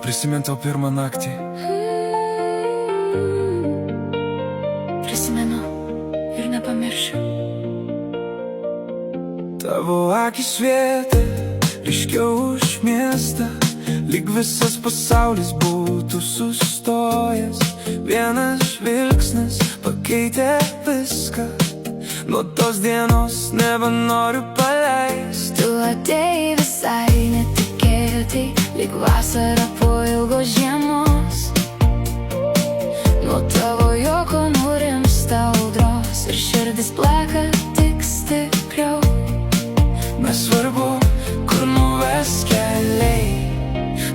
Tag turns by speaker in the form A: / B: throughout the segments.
A: Neprisimint tau pirmą naktį.
B: Prisimenu ir nepamiršiu.
A: Tavo akis švietė ryškiau už miestą, lyg visas pasaulis būtų sustojęs. Vienas žvilgsnis pakeitė viską, nuo tos dienos nebenoriu paleist.
B: Tu atėjai visai netikėtai, lyg vasara po ilgos žiemos. Nuo tavo juoko nurimsta audros ir širdis plaka tik stipriau.
A: Nesvarbu, kur nuves keliai,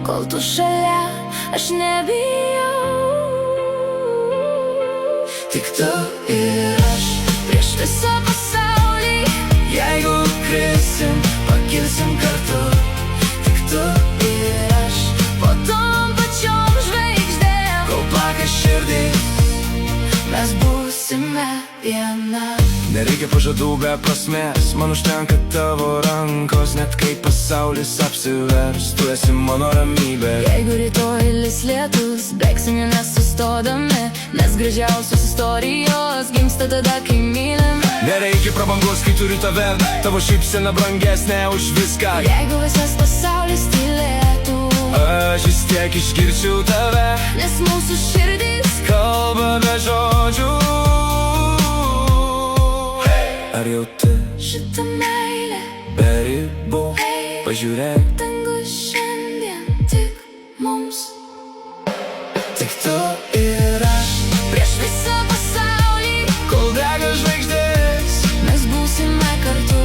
B: Kol tu šalia, aš nebijau.
A: tik tu ir aš.
B: Prieš visą pasaulį
A: Jeigu krisim, pakilsim kartu. Tik tu
B: ir aš po tom pačiom žvaigždėm.
A: kol plaka širdis.
B: Mes būsime viena.
A: Nereikia pažadų be prasmės, man užtenka tavo rankos. Net kai pasaulis apsivers, tu esi mano ramybė.
B: Jeigu rytoj lis lietus, bėgsime nesustodami, nes gražiausios istorijos gimsta tada, kai mylim.
A: Nereikia prabangos, kai turiu tave, tavo šypsena brangesnė už viską.
B: Jeigu visas pasaulis tylėtų,
A: Aš vis tiek išgirčiau tave,
B: nes mūsų širdys
A: kalba be žodžių. Ar jauti
B: šitą meilę.
A: be ribų? Pažiūrėk,
B: Dangus šiandien tik mums.
A: tik tu ir aš.
B: Prieš visą pasaulį
A: Kol dega žvaigždės,
B: mes būsime kartu.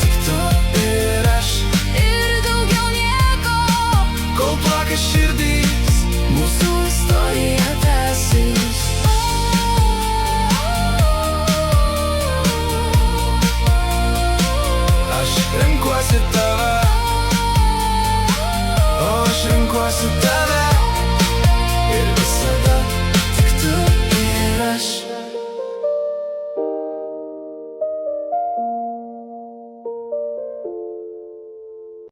A: tik tu ir aš.
B: Ir daugiau nieko.
A: Kol plaka širdys,
B: Mūsų istorija tęsis.
A: aš renkuosi tave. O aš renkuosi tave.